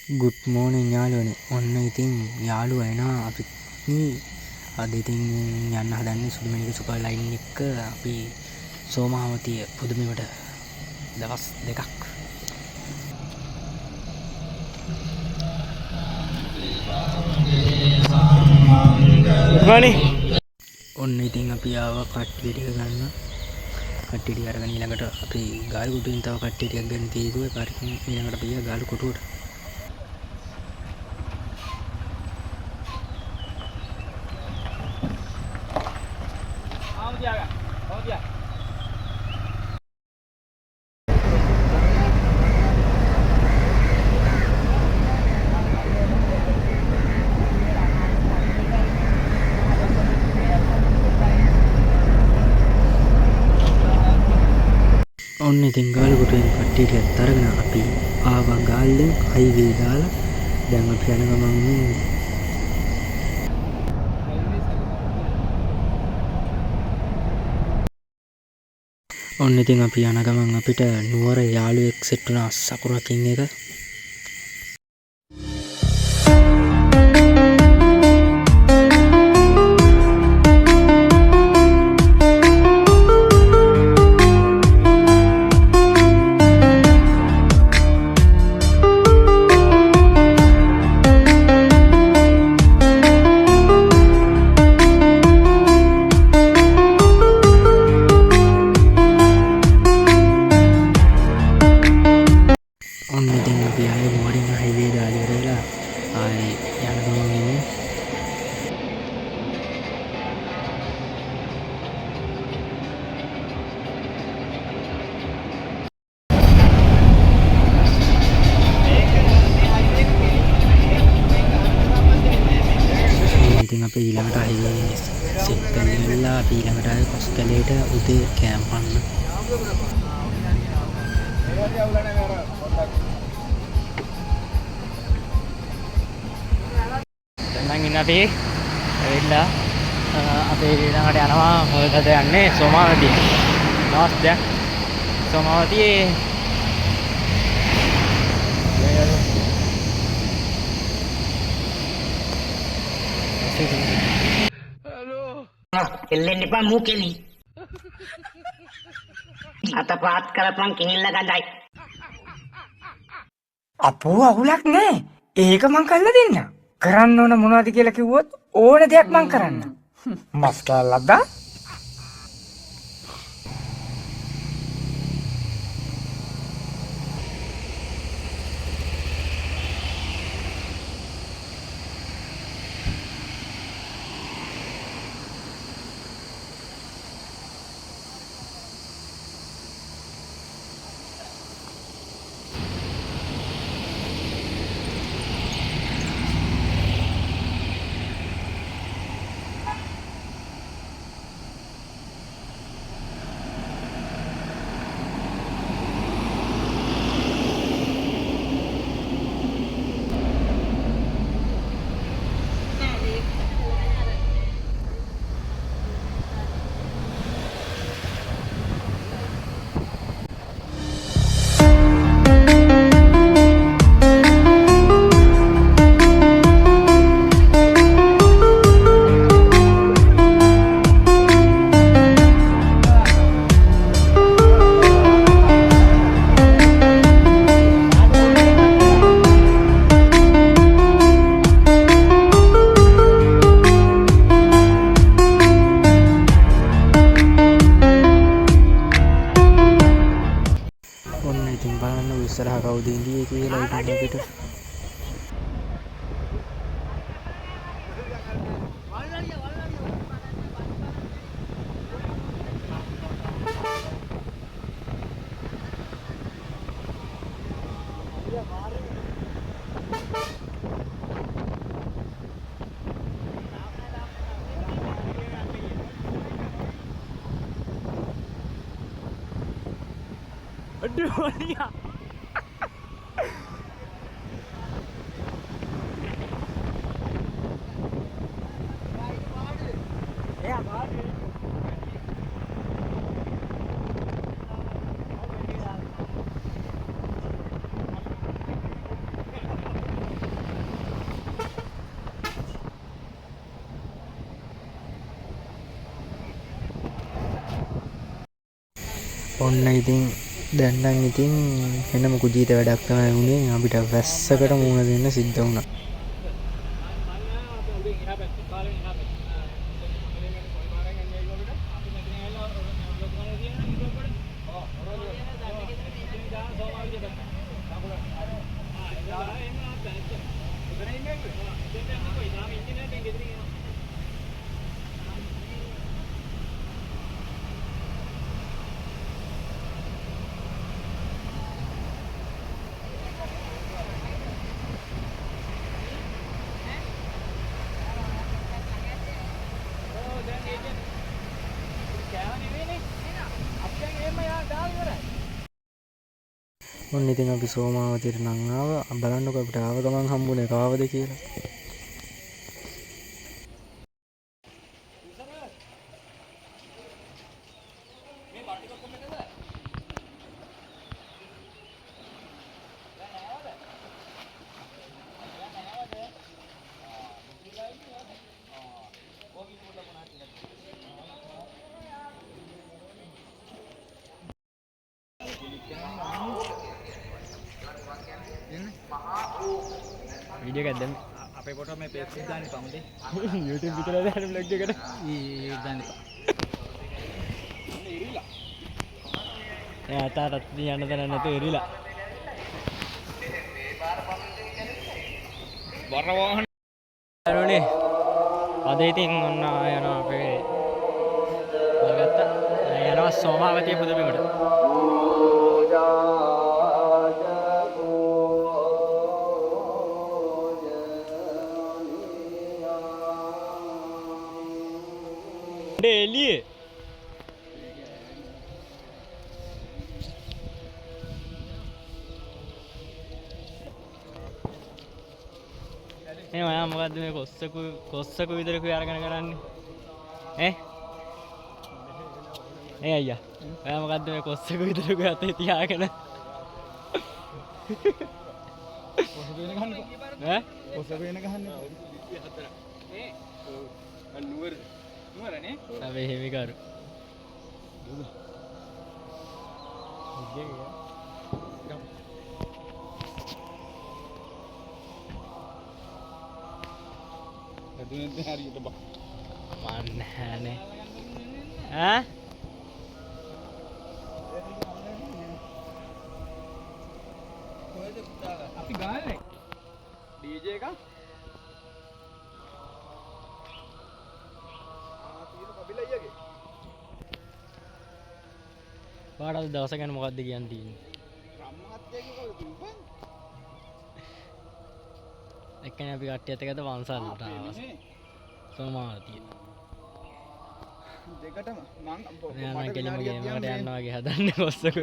Good මෝර්නින් යාළුවනේ. ඔන්න ඉතින් යාළුවා එනවා අපි අද ඉතින් යන්න හදන්නේ සුදුමනික සුපර් ලයින් එක අපි සෝමාවතිය පුදුමයට දවස් දෙකක්. ගුඩ් ඔන්න ඉතින් අපි ආවා කට්ටිය ටික ගන්න. කට්ටිය ටික අරගෙන ඊළඟට අපි ගාලු කොටුවෙන් තව කට්ටිය ටිකක් ගන්න තියෙන්නේ. පාරකින් ඊළඟට අපි ගියා ගාලු කොටුවට. ඔන්න ඉතින් ගාලු කොටුවෙන් කට්ටිය ටිකක් අරගෙන අපි ආවා ගාල්ලෙන් හයිවේ දාලා දැන් අපි යන ගමන් ඔන්න ඉතින් අපි යන ගමන් අපිට නුවර යාළුවෙක් සෙට් වුණා සකුරා කින් එක. ඔන්න ඉතින් අපි ආයේ මොඩින් හයිවේ දාලා ඉවරලා ආයේ යන ගමන් ඉන්නේ. ඉතින් අපි ඊළඟට හයිවේ සෙට් කරලා අපි ඊළඟට ආයේ කොස්කලේට උදේ කැම්ප් අන්න. දැන් ඉන්න අපි ඇවිල්ලා අපේ ඊළඟට යනවා මොකද යන්නේ සෝමාවතිය. නමස් දැන් සෝමාවතියේ එල්ලෙන්න එපා මූකෙලි. අත පාත් කරපන් කිහිල්ල ගඳයි. අපෝ අවුලක් නෑ. ඒක මං කරලා දෙන්න. කරන්න ඕන මොනවද කියලා කිව්වොත් ඕන දෙයක් මං කරන්න. මස් කෑල්ලක් දා. ඔන්න ඉතින් බලන්න ඉස්සරහ කවුද ඉන්නේ කියලා ඉතින් අපිට අඩුවනියා ඔන්න ඉතින් දැන් නම් ඉතින් වෙනම කුජීත වැඩක් තමයි වුණේ. අපිට වැස්සකට මුහුණ දෙන්න සිද්ධ වුණා. ඔන්න ඉතින් අපි සෝමාවතියට නම් ආවා. බලන්නකෝ අපිට ආව ගමන් හම්බුනේ කාවද කියලා. वीडियो कर दे आपे फोटो में पेज जाने पाऊंगे YouTube भी चला जाने ब्लॉग के करे ये जाने पा या तारत दियाना तरह तो एरिला වරවහන අරෝනේ අද ඉතින් ඔන්න යනවා අපේ වලගත්ත යනවා සෝමාවතිය පුදුමකට එළියේ මේ ඔයා මොකද්ද මේ කොස්සක විතරක අරගෙන කරන්නේ ඈ අයියා ඔයා මොකද්ද මේ කොස්සක විතරක අතේ තියාගෙන කොස්සක වෙන ගහන්න ඈ කොස්සක වෙන ගහන්න නුවරනේ අපි එහෙම කරු හරියට බා මන්නෑනේ ඈ කොහෙද පුතා අපි ගාන්නේ DJ එක පාඩල් දවස ගැන මොකක්ද කියන්න තියෙන්නේ එක්කනේ අපි කට්ටියත් එක්කද වංශල්ලට ආවා සෝමාවතිය දෙකටම මං මට කෙලිම ගේමකට යනවා වගේ හදන්නේ කොස්සක අර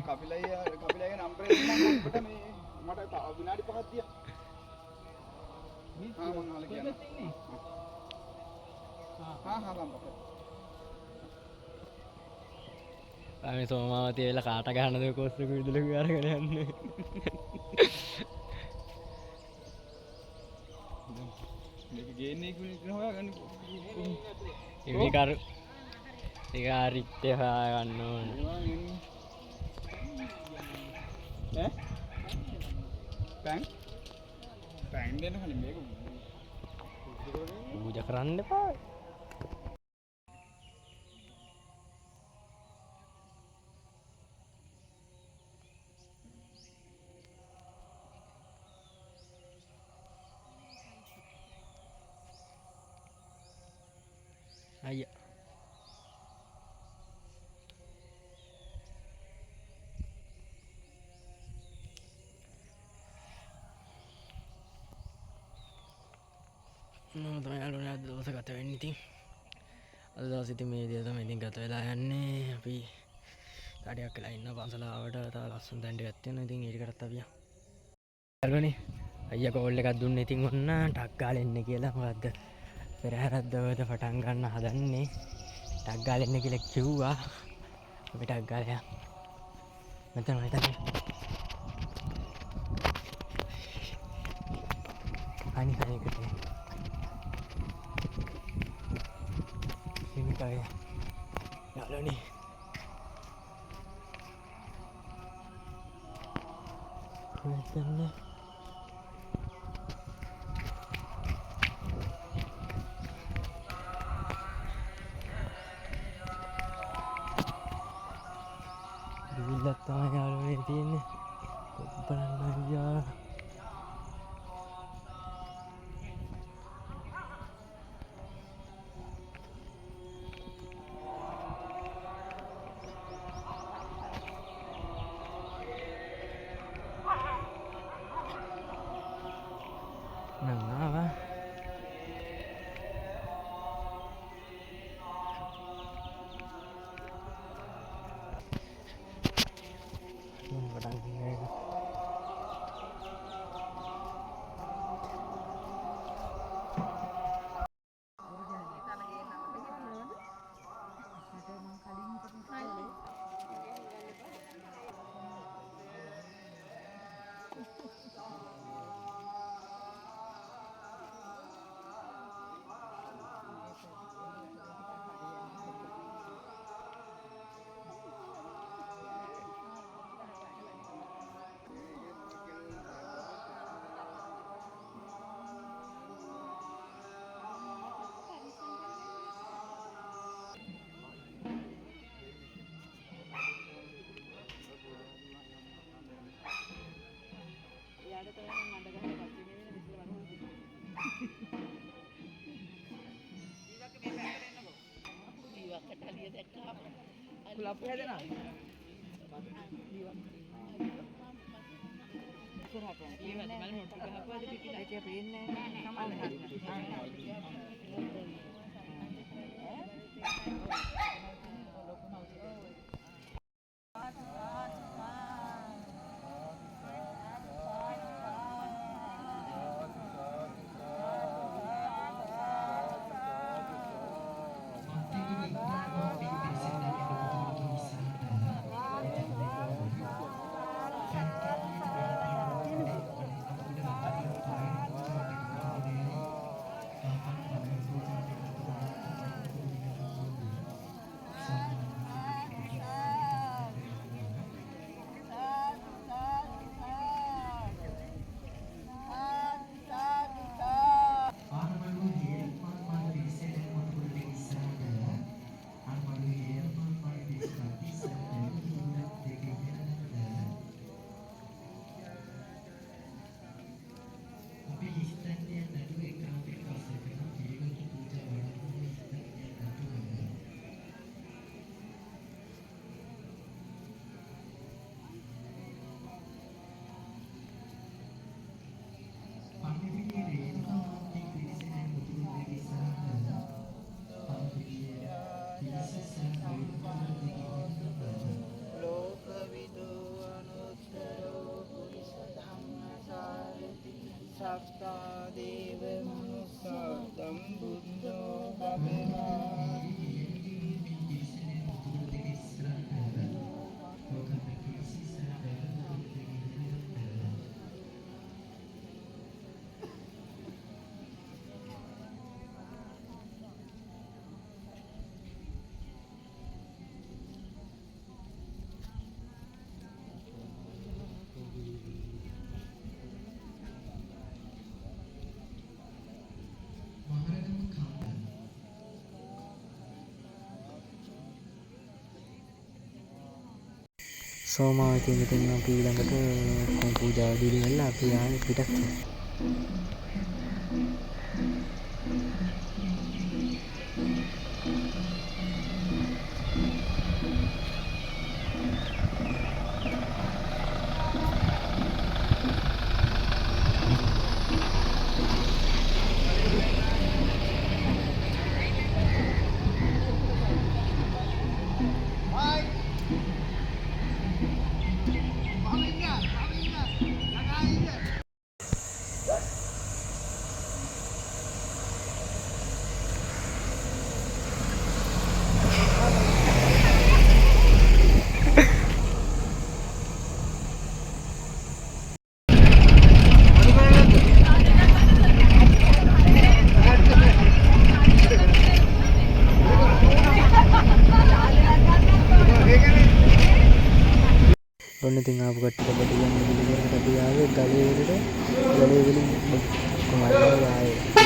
කපිලයි නම්බරේ මට මේ මට විනාඩි 5ක් දියා මං වල කියන්නේ අපි සෝමාවතිය වෙලා කාට ගහනද කොස්සක විදුලක අරගෙන යන්නේ මේක ගේන්නේ කිව්ව හොයාගන්න ඉවි කරු ඒක හරිත් හොයාගන්න ඕනේ ඈ පැන් දෙන්න කලින් මේක පූජා කරන්න එපා අයියා මම තමයි යාළුවනේ අද දවස ගත වෙන්නේ ඉතින් අද දවස් ඉතින් මේ විදිහට තමයි ඉතින් ගත වෙලා යන්නේ අපි තාඩියක් වෙලා ඉන්න පන්සල ආවට තව ලස්සන තැන් ටිකක් තියෙනවා ඉතින් ඒකටත් අපි යාළුවනේ අයියා කෝල් එකක් දුන්නේ ඉතින් ඔන්න ටක් ගාලා එන්න කියලා මොකද්ද පෙරහැරක් දවල්ට පටන් ගන්න හදන්නේ ටක් ගාලා එන්න කියලා කිව්වා අපි ටක් ගාලා මෙතන අනිත් යාළුවනේ වෙන්නේ. දිවිල්ලක් තමයි යාළුවනේ තියෙන්නේ. බලන්න අයියා. Nangava. සෝමාවතී මෙතන අපි ඊළඟට පූජාව දීලා ඉවරලා අපි ආයෙ පිටත් වෙනවා. ඔන්න ඉතින් ආපු කට්ටිය අපිට යන්න පිළිවෙලකට අපි ආවේ ගලේකට ගලේ වලින් කොහමද ආයේ